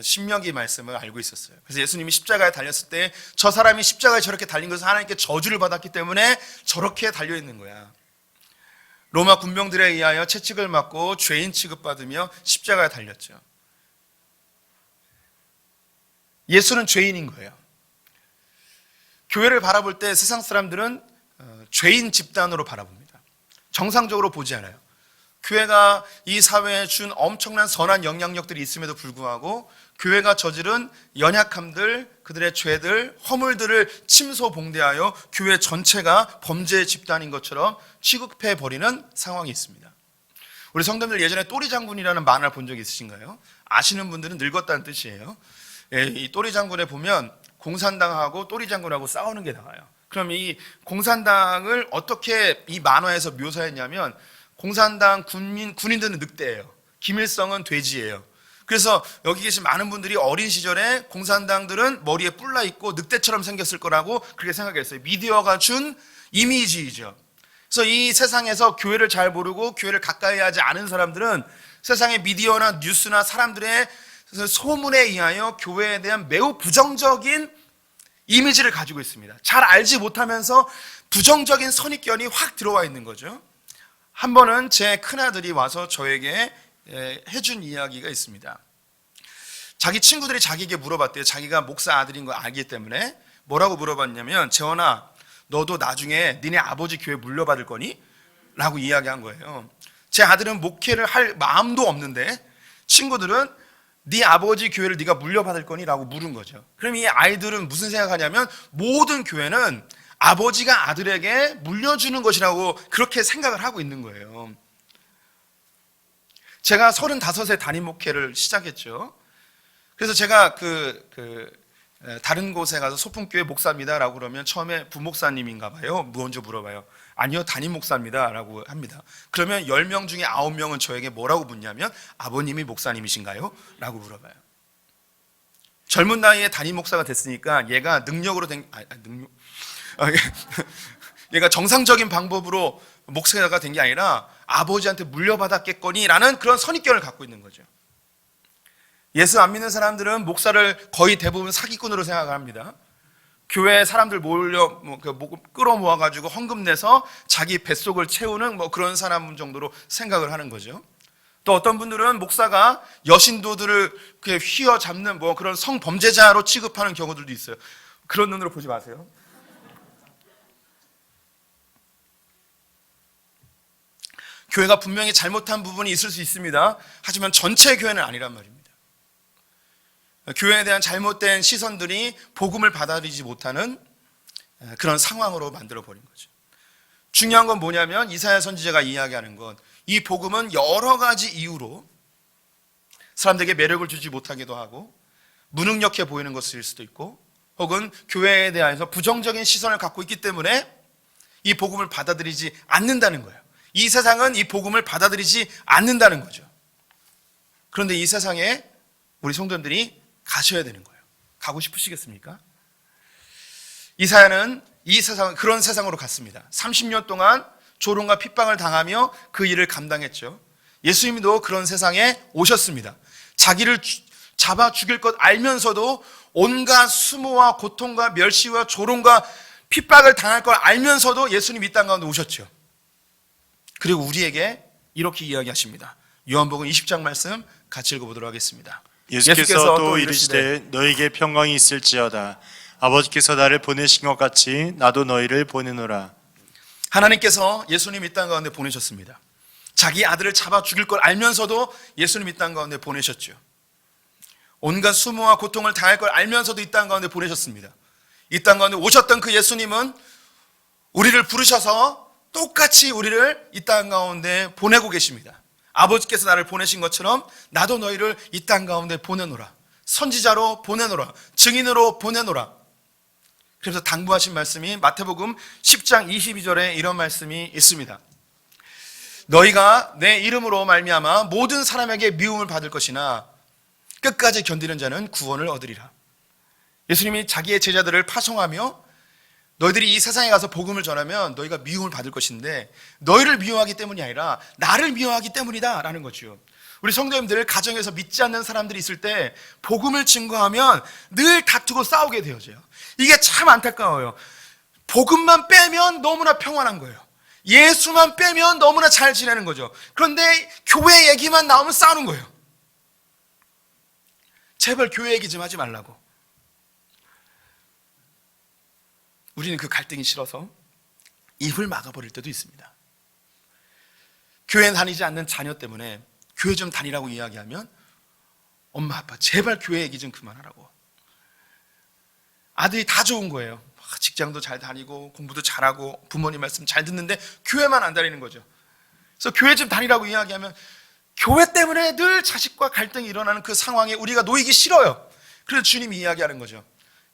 신명기 말씀을 알고 있었어요. 그래서 예수님이 십자가에 달렸을 때 저 사람이 십자가에 저렇게 달린 것은 하나님께 저주를 받았기 때문에 저렇게 달려 있는 거야. 로마 군병들에 의하여 채찍을 맞고 죄인 취급받으며 십자가에 달렸죠. 예수는 죄인인 거예요. 교회를 바라볼 때 세상 사람들은 죄인 집단으로 바라봅니다. 정상적으로 보지 않아요. 교회가 이 사회에 준 엄청난 선한 영향력들이 있음에도 불구하고 교회가 저지른 연약함들, 그들의 죄들, 허물들을 침소봉대하여 교회 전체가 범죄의 집단인 것처럼 취급해버리는 상황이 있습니다. 우리 성도님들 예전에 또리 장군이라는 만화를 본 적 있으신가요? 아시는 분들은 늙었다는 뜻이에요. 이 또리 장군에 보면 공산당하고 또리 장군하고 싸우는 게 나와요. 그럼 이 공산당을 어떻게 이 만화에서 묘사했냐면 공산당 군인들은 늑대예요. 김일성은 돼지예요. 그래서 여기 계신 많은 분들이 어린 시절에 공산당들은 머리에 뿔나 있고 늑대처럼 생겼을 거라고 그렇게 생각했어요. 미디어가 준 이미지이죠. 그래서 이 세상에서 교회를 잘 모르고 교회를 가까이 하지 않은 사람들은 세상의 미디어나 뉴스나 사람들의 소문에 의하여 교회에 대한 매우 부정적인 이미지를 가지고 있습니다. 잘 알지 못하면서 부정적인 선입견이 확 들어와 있는 거죠. 한 번은 제 큰아들이 와서 저에게 해준 이야기가 있습니다. 자기 친구들이 자기에게 물어봤대요. 자기가 목사 아들인 걸 알기 때문에. 뭐라고 물어봤냐면, 재원아, 너도 나중에 니네 아버지 교회 물려받을 거니? 라고 이야기한 거예요. 제 아들은 목회를 할 마음도 없는데 친구들은 네 아버지 교회를 네가 물려받을 거니? 라고 물은 거죠. 그럼 이 아이들은 무슨 생각하냐면 모든 교회는 아버지가 아들에게 물려주는 것이라고 그렇게 생각을 하고 있는 거예요. 제가 35세 담임 목회를 시작했죠. 그래서 제가 다른 곳에 가서 소풍교회 목사입니다라고 그러면 처음에 부목사님인가 봐요. 먼저 물어봐요. 아니요, 담임 목사입니다라고 합니다. 그러면 10명 중에 9명은 저에게 뭐라고 묻냐면 아버님이 목사님이신가요? 라고 물어봐요. 젊은 나이에 담임 목사가 됐으니까 얘가 능력으로 얘가 정상적인 방법으로 목사가 된 게 아니라 아버지한테 물려받았겠거니라는 그런 선입견을 갖고 있는 거죠. 예수 안 믿는 사람들은 목사를 거의 대부분 사기꾼으로 생각을 합니다. 교회에 사람들 끌어모아가지고 헌금 내서 자기 뱃속을 채우는 그런 사람 정도로 생각을 하는 거죠. 또 어떤 분들은 목사가 여신도들을 휘어잡는 그런 성범죄자로 취급하는 경우들도 있어요. 그런 눈으로 보지 마세요. 교회가 분명히 잘못한 부분이 있을 수 있습니다. 하지만 전체 교회는 아니란 말입니다. 교회에 대한 잘못된 시선들이 복음을 받아들이지 못하는 그런 상황으로 만들어버린 거죠. 중요한 건 뭐냐면 이사야 선지자가 이야기하는 것, 이 복음은 여러 가지 이유로 사람들에게 매력을 주지 못하기도 하고 무능력해 보이는 것일 수도 있고 혹은 교회에 대해서 부정적인 시선을 갖고 있기 때문에 이 복음을 받아들이지 않는다는 거예요. 이 세상은 이 복음을 받아들이지 않는다는 거죠. 그런데 이 세상에 우리 성도님들이 가셔야 되는 거예요. 가고 싶으시겠습니까? 이사야는 이 세상, 그런 세상으로 갔습니다. 30년 동안 조롱과 핍박을 당하며 그 일을 감당했죠. 예수님도 그런 세상에 오셨습니다. 자기를 잡아 죽일 것 알면서도 온갖 수모와 고통과 멸시와 조롱과 핍박을 당할 걸 알면서도 예수님 이 땅 가운데 오셨죠. 그리고 우리에게 이렇게 이야기하십니다. 요한복음 20장 말씀 같이 읽어보도록 하겠습니다. 예수께서 또 이르시되 너에게 평강이 있을지어다. 아버지께서 나를 보내신 것 같이 나도 너희를 보내노라. 하나님께서 예수님 이 땅 가운데 보내셨습니다. 자기 아들을 잡아 죽일 걸 알면서도 예수님 이 땅 가운데 보내셨죠. 온갖 수모와 고통을 당할 걸 알면서도 이 땅 가운데 보내셨습니다. 이 땅 가운데 오셨던 그 예수님은 우리를 부르셔서 똑같이 우리를 이 땅 가운데 보내고 계십니다. 아버지께서 나를 보내신 것처럼 나도 너희를 이 땅 가운데 보내노라. 선지자로 보내노라. 증인으로 보내노라. 그래서 당부하신 말씀이 마태복음 10장 22절에 이런 말씀이 있습니다. 너희가 내 이름으로 말미암아 모든 사람에게 미움을 받을 것이나 끝까지 견디는 자는 구원을 얻으리라. 예수님이 자기의 제자들을 파송하며 너희들이 이 세상에 가서 복음을 전하면 너희가 미움을 받을 것인데 너희를 미워하기 때문이 아니라 나를 미워하기 때문이다 라는 거죠. 우리 성도님들 가정에서 믿지 않는 사람들이 있을 때 복음을 증거하면 늘 다투고 싸우게 되어져요. 이게 참 안타까워요. 복음만 빼면 너무나 평안한 거예요. 예수만 빼면 너무나 잘 지내는 거죠. 그런데 교회 얘기만 나오면 싸우는 거예요. 제발 교회 얘기 좀 하지 말라고. 우리는 그 갈등이 싫어서 입을 막아버릴 때도 있습니다. 교회 다니지 않는 자녀 때문에 교회 좀 다니라고 이야기하면 엄마 아빠 제발 교회 얘기 좀 그만하라고. 아들이 다 좋은 거예요. 직장도 잘 다니고 공부도 잘하고 부모님 말씀 잘 듣는데 교회만 안 다니는 거죠. 그래서 교회 좀 다니라고 이야기하면 교회 때문에 늘 자식과 갈등이 일어나는 그 상황에 우리가 놓이기 싫어요. 그래서 주님이 이야기하는 거죠.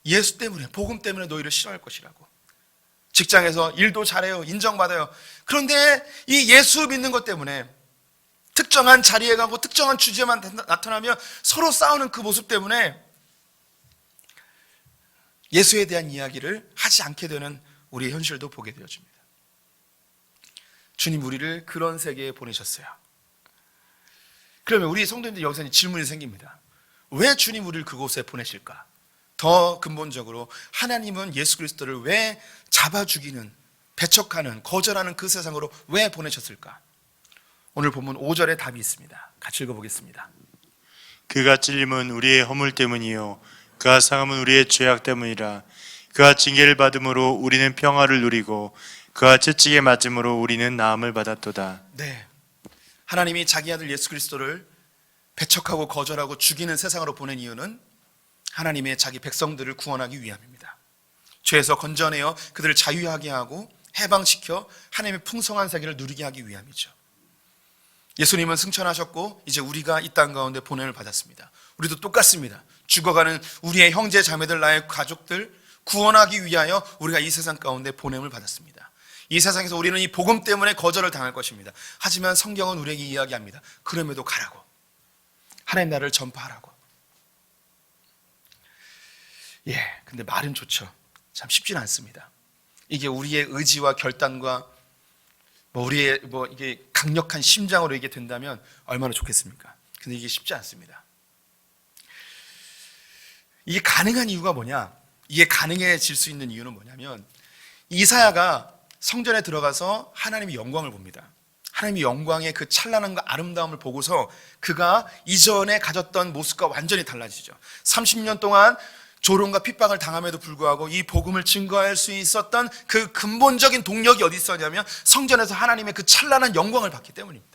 예수 때문에, 복음 때문에 너희를 싫어할 것이라고. 직장에서 일도 잘해요. 인정받아요. 그런데 이 예수 믿는 것 때문에 특정한 자리에 가고 특정한 주제만 나타나면 서로 싸우는 그 모습 때문에 예수에 대한 이야기를 하지 않게 되는 우리의 현실도 보게 되어집니다. 주님 우리를 그런 세계에 보내셨어요. 그러면 우리 성도님들 여기서 질문이 생깁니다. 왜 주님 우리를 그곳에 보내실까? 더 근본적으로 하나님은 예수 그리스도를 왜 잡아 죽이는, 배척하는, 거절하는 그 세상으로 왜 보내셨을까? 오늘 본문 5절에 답이 있습니다. 같이 읽어보겠습니다. 그가 찔림은 우리의 허물 때문이요 그가 상함은 우리의 죄악 때문이라. 그가 징계를 받음으로 우리는 평화를 누리고 그가 채찍에 맞음으로 우리는 나음을 받았도다. 네, 하나님이 자기 아들 예수 그리스도를 배척하고 거절하고 죽이는 세상으로 보낸 이유는 하나님의 자기 백성들을 구원하기 위함입니다. 죄에서 건져내어 그들을 자유하게 하고 해방시켜 하나님의 풍성한 세계를 누리게 하기 위함이죠. 예수님은 승천하셨고 이제 우리가 이 땅 가운데 보냄을 받았습니다. 우리도 똑같습니다. 죽어가는 우리의 형제 자매들, 나의 가족들 구원하기 위하여 우리가 이 세상 가운데 보냄을 받았습니다. 이 세상에서 우리는 이 복음 때문에 거절을 당할 것입니다. 하지만 성경은 우리에게 이야기합니다. 그럼에도 가라고. 하나님 나라를 전파하라고. 근데 말은 좋죠. 참 쉽지는 않습니다. 이게 우리의 의지와 결단과 우리의 이게 강력한 심장으로 이게 된다면 얼마나 좋겠습니까? 근데 이게 쉽지 않습니다. 이게 가능한 이유가 뭐냐? 이게 가능해질 수 있는 이유는 뭐냐면 이사야가 성전에 들어가서 하나님의 영광을 봅니다. 하나님의 영광의 그 찬란함과 아름다움을 보고서 그가 이전에 가졌던 모습과 완전히 달라지죠. 30년 동안 조롱과 핍박을 당함에도 불구하고 이 복음을 증거할 수 있었던 그 근본적인 동력이 어디 있었냐면 성전에서 하나님의 그 찬란한 영광을 받기 때문입니다.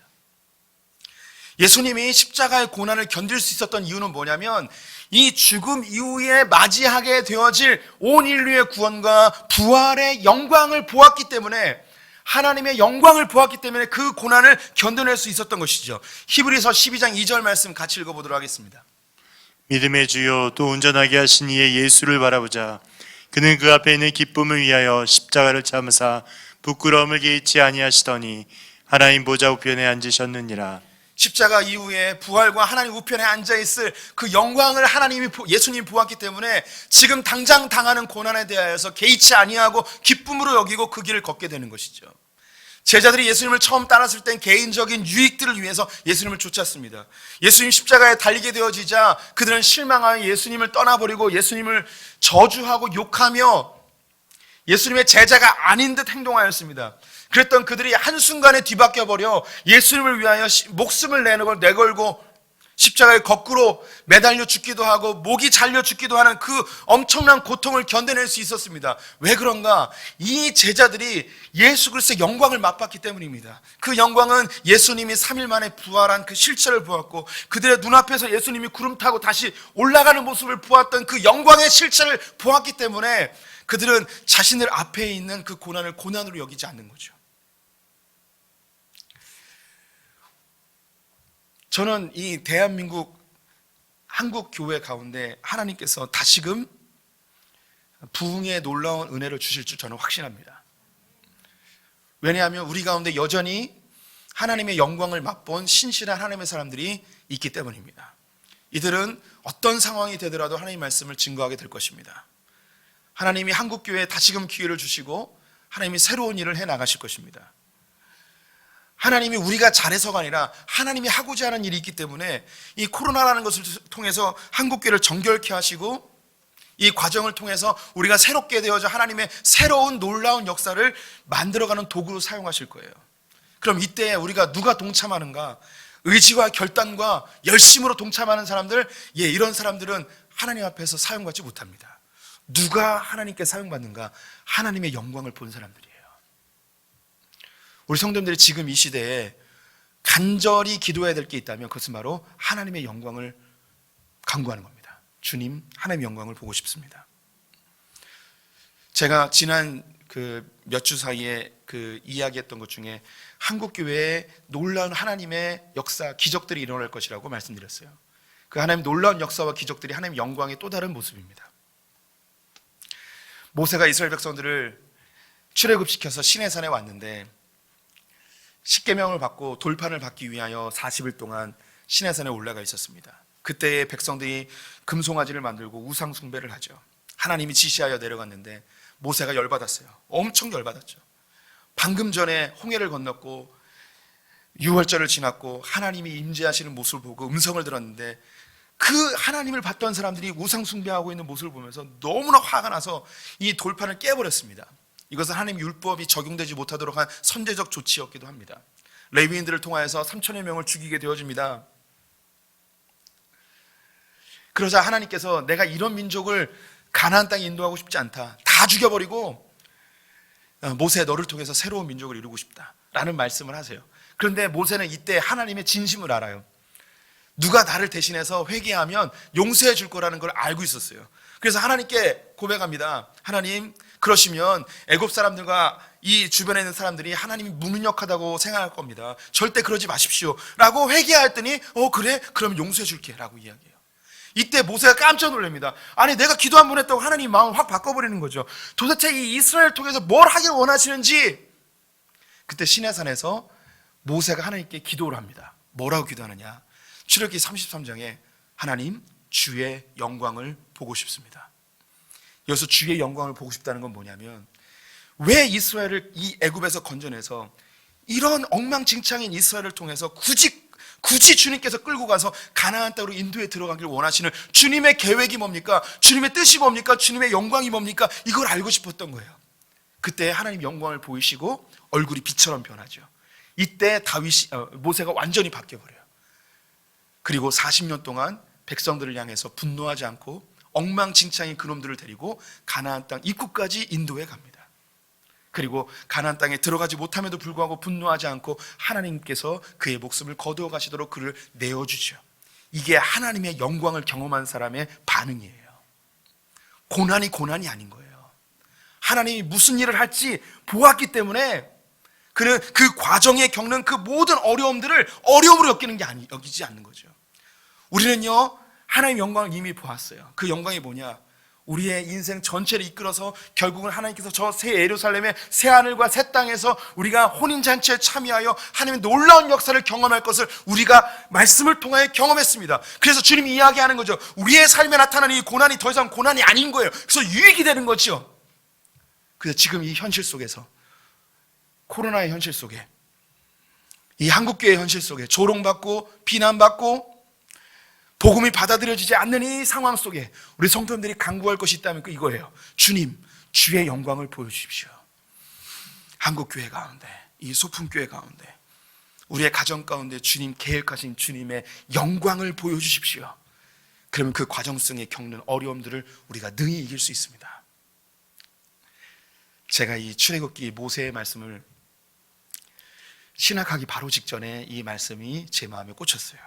예수님이 십자가의 고난을 견딜 수 있었던 이유는 뭐냐면 이 죽음 이후에 맞이하게 되어질 온 인류의 구원과 부활의 영광을 보았기 때문에, 하나님의 영광을 보았기 때문에 그 고난을 견뎌낼 수 있었던 것이죠. 히브리서 12장 2절 말씀 같이 읽어보도록 하겠습니다. 믿음의 주요 또 온전하게 하신 이의 예수를 바라보자. 그는 그 앞에 있는 기쁨을 위하여 십자가를 참으사 부끄러움을 개의치 아니하시더니 하나님 보좌 우편에 앉으셨느니라. 십자가 이후에 부활과 하나님 우편에 앉아있을 그 영광을 예수님이 보았기 때문에 지금 당장 당하는 고난에 대하여서 개의치 아니하고 기쁨으로 여기고 그 길을 걷게 되는 것이죠. 제자들이 예수님을 처음 따랐을 땐 개인적인 유익들을 위해서 예수님을 쫓았습니다. 예수님 십자가에 달리게 되어지자 그들은 실망하여 예수님을 떠나버리고 예수님을 저주하고 욕하며 예수님의 제자가 아닌 듯 행동하였습니다. 그랬던 그들이 한순간에 뒤바뀌어버려 예수님을 위하여 목숨을 내걸고 십자가에 거꾸로 매달려 죽기도 하고 목이 잘려 죽기도 하는 그 엄청난 고통을 견뎌낼 수 있었습니다. 왜 그런가? 이 제자들이 예수 그리스도의 영광을 맛봤기 때문입니다. 그 영광은 예수님이 3일 만에 부활한 그 실체를 보았고 그들의 눈앞에서 예수님이 구름 타고 다시 올라가는 모습을 보았던 그 영광의 실체를 보았기 때문에 그들은 자신들 앞에 있는 그 고난을 고난으로 여기지 않는 거죠. 저는 이 대한민국 한국 교회 가운데 하나님께서 다시금 부흥의 놀라운 은혜를 주실 줄 저는 확신합니다. 왜냐하면 우리 가운데 여전히 하나님의 영광을 맛본 신실한 하나님의 사람들이 있기 때문입니다. 이들은 어떤 상황이 되더라도 하나님의 말씀을 증거하게 될 것입니다. 하나님이 한국교회에 다시금 기회를 주시고 하나님이 새로운 일을 해나가실 것입니다. 하나님이 우리가 잘해서가 아니라 하나님이 하고자 하는 일이 있기 때문에 이 코로나라는 것을 통해서 한국교회를 정결케 하시고 이 과정을 통해서 우리가 새롭게 되어져 하나님의 새로운 놀라운 역사를 만들어가는 도구로 사용하실 거예요. 그럼 이때 우리가 누가 동참하는가? 의지와 결단과 열심으로 동참하는 사람들, 이런 사람들은 하나님 앞에서 사용받지 못합니다. 누가 하나님께 사용받는가? 하나님의 영광을 본 사람들이에요. 우리 성도님들이 지금 이 시대에 간절히 기도해야 될 게 있다면 그것은 바로 하나님의 영광을 간구하는 겁니다. 주님, 하나님의 영광을 보고 싶습니다. 제가 지난 몇 주 사이에 이야기했던 것 중에 한국교회에 놀라운 하나님의 역사, 기적들이 일어날 것이라고 말씀드렸어요. 그 하나님 놀라운 역사와 기적들이 하나님의 영광의 또 다른 모습입니다. 모세가 이스라엘 백성들을 출애굽시켜서 시내산에 왔는데 십계명을 받고 돌판을 받기 위하여 40일 동안 시내산에 올라가 있었습니다. 그때의 백성들이 금송아지를 만들고 우상 숭배를 하죠. 하나님이 지시하여 내려갔는데 모세가 열받았어요. 엄청 열받았죠. 방금 전에 홍해를 건넜고 유월절을 지났고 하나님이 임재하시는 모습을 보고 음성을 들었는데 그 하나님을 봤던 사람들이 우상 숭배하고 있는 모습을 보면서 너무나 화가 나서 이 돌판을 깨버렸습니다. 이것은 하나님 율법이 적용되지 못하도록 한 선제적 조치였기도 합니다. 레위인들을 통하여서 3천여 명을 죽이게 되어집니다. 그러자 하나님께서 내가 이런 민족을 가나안 땅에 인도하고 싶지 않다. 다 죽여버리고 모세 너를 통해서 새로운 민족을 이루고 싶다라는 말씀을 하세요. 그런데 모세는 이때 하나님의 진심을 알아요. 누가 나를 대신해서 회개하면 용서해 줄 거라는 걸 알고 있었어요. 그래서 하나님께 고백합니다. 하나님, 그러시면 애굽 사람들과 이 주변에 있는 사람들이 하나님이 무능력하다고 생각할 겁니다. 절대 그러지 마십시오 라고 회개했더니 그래? 그럼 용서해 줄게 라고 이야기해요. 이때 모세가 깜짝 놀랍니다. 아니 내가 기도 한 번 했다고 하나님 마음을 확 바꿔버리는 거죠. 도대체 이 이스라엘을 통해서 뭘 하길 원하시는지. 그때 시내산에서 모세가 하나님께 기도를 합니다. 뭐라고 기도하느냐? 출애굽기 33장에 하나님 주의 영광을 보고 싶습니다. 여기서 주의 영광을 보고 싶다는 건 뭐냐면 왜 이스라엘을 이 애굽에서 건져내서 이런 엉망진창인 이스라엘을 통해서 굳이 주님께서 끌고 가서 가나안 땅으로 인도에 들어가길 원하시는 주님의 계획이 뭡니까? 주님의 뜻이 뭡니까? 주님의 영광이 뭡니까? 이걸 알고 싶었던 거예요. 그때 하나님 영광을 보이시고 얼굴이 빛처럼 변하죠. 이때 모세가 완전히 바뀌어버려요. 그리고 40년 동안 백성들을 향해서 분노하지 않고 엉망진창인 그놈들을 데리고 가나안 땅 입구까지 인도해 갑니다. 그리고 가나안 땅에 들어가지 못함에도 불구하고 분노하지 않고 하나님께서 그의 목숨을 거두어 가시도록 그를 내어주죠. 이게 하나님의 영광을 경험한 사람의 반응이에요. 고난이 아닌 거예요. 하나님이 무슨 일을 할지 보았기 때문에 그는 그 과정에 겪는 그 모든 어려움들을 어려움으로 여기지 않는 거죠. 우리는요 하나님의 영광을 이미 보았어요. 그 영광이 뭐냐? 우리의 인생 전체를 이끌어서 결국은 하나님께서 저 새 예루살렘의 새 하늘과 새 땅에서 우리가 혼인잔치에 참여하여 하나님의 놀라운 역사를 경험할 것을 우리가 말씀을 통하여 경험했습니다. 그래서 주님이 이야기하는 거죠. 우리의 삶에 나타나는 이 고난이 더 이상 고난이 아닌 거예요. 그래서 유익이 되는 거죠. 그래서 지금 이 현실 속에서, 코로나의 현실 속에, 이 한국교회의 현실 속에 조롱받고 비난받고 복음이 받아들여지지 않는 이 상황 속에 우리 성도님들이 간구할 것이 있다면 이거예요. 주님, 주의 영광을 보여주십시오. 한국교회 가운데, 이 소품교회 가운데, 우리의 가정 가운데 주님 계획하신 주님의 영광을 보여주십시오. 그러면 그 과정 속에 겪는 어려움들을 우리가 능히 이길 수 있습니다. 제가 이 출애굽기 모세의 말씀을 신학하기 바로 직전에 이 말씀이 제 마음에 꽂혔어요.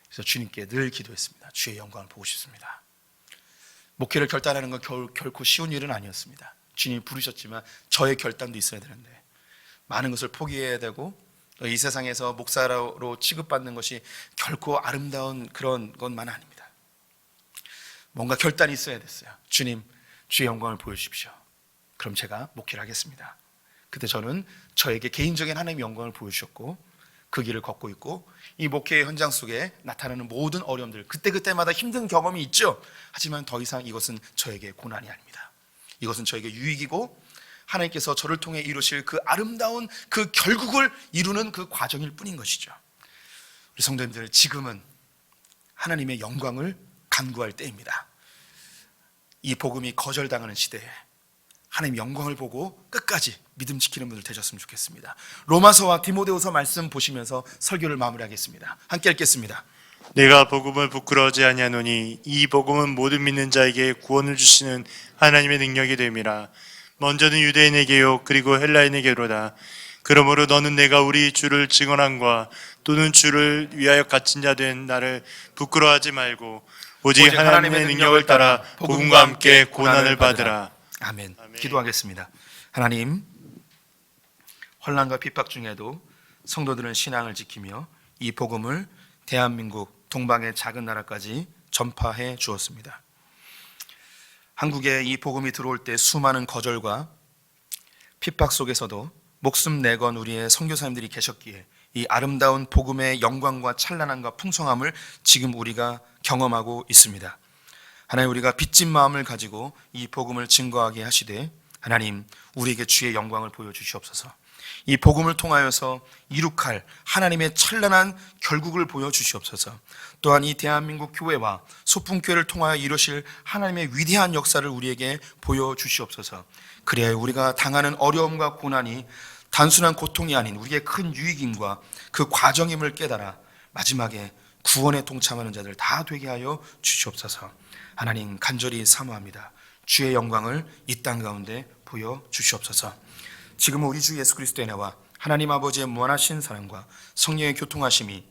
그래서 주님께 늘 기도했습니다. 주의 영광을 보고 싶습니다. 목회를 결단하는 건 결코 쉬운 일은 아니었습니다. 주님이 부르셨지만 저의 결단도 있어야 되는데 많은 것을 포기해야 되고 이 세상에서 목사로 취급받는 것이 결코 아름다운 그런 것만 아닙니다. 뭔가 결단이 있어야 됐어요. 주님, 주의 영광을 보여주십시오. 그럼 제가 목회를 하겠습니다. 그때 저는 저에게 개인적인 하나님의 영광을 보여주셨고 그 길을 걷고 있고, 이 목회의 현장 속에 나타나는 모든 어려움들, 그때그때마다 힘든 경험이 있죠. 하지만 더 이상 이것은 저에게 고난이 아닙니다. 이것은 저에게 유익이고 하나님께서 저를 통해 이루실 그 아름다운 그 결국을 이루는 그 과정일 뿐인 것이죠. 우리 성도님들, 지금은 하나님의 영광을 간구할 때입니다. 이 복음이 거절당하는 시대에 하나님 영광을 보고 끝까지 믿음 지키는 분들 되셨으면 좋겠습니다. 로마서와 디모데후서 말씀 보시면서 설교를 마무리하겠습니다. 함께 읽겠습니다. 내가 복음을 부끄러워하지 아니하노니 이 복음은 모든 믿는 자에게 구원을 주시는 하나님의 능력이 됨이라. 먼저는 유대인에게요 그리고 헬라인에게로다. 그러므로 너는 내가 우리 주를 증언함과 또는 주를 위하여 갇힌 자 된 나를 부끄러워하지 말고 오직 하나님의 능력을 따라 복음과 함께 고난을 받으라. 아멘. 아멘. 기도하겠습니다. 하나님, 환난과 핍박 중에도 성도들은 신앙을 지키며 이 복음을 대한민국 동방의 작은 나라까지 전파해 주었습니다. 한국에 이 복음이 들어올 때 수많은 거절과 핍박 속에서도 목숨 내건 우리의 선교사님들이 계셨기에 이 아름다운 복음의 영광과 찬란함과 풍성함을 지금 우리가 경험하고 있습니다. 하나님, 우리가 빚진 마음을 가지고 이 복음을 증거하게 하시되 하나님, 우리에게 주의 영광을 보여주시옵소서. 이 복음을 통하여서 이룩할 하나님의 찬란한 결국을 보여주시옵소서. 또한 이 대한민국 교회와 소풍교회를 통하여 이루실 하나님의 위대한 역사를 우리에게 보여주시옵소서. 그래야 우리가 당하는 어려움과 고난이 단순한 고통이 아닌 우리의 큰 유익임과 그 과정임을 깨달아 마지막에 구원에 동참하는 자들 다 되게 하여 주시옵소서. 하나님, 간절히 사모합니다. 주의 영광을 이 땅 가운데 보여주시옵소서. 지금 우리 주 예수 그리스도의 은혜와 하나님 아버지의 무한하신 사랑과 성령의 교통하심이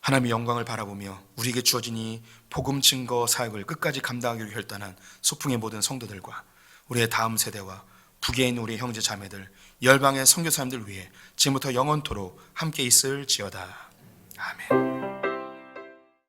하나님의 영광을 바라보며 우리에게 주어진 이 복음 증거 사역을 끝까지 감당하기로 결단한 소풍의 모든 성도들과 우리의 다음 세대와 북에 있는 우리 형제 자매들, 열방의 선교사님들 위해 지금부터 영원토록 함께 있을지어다. 아멘.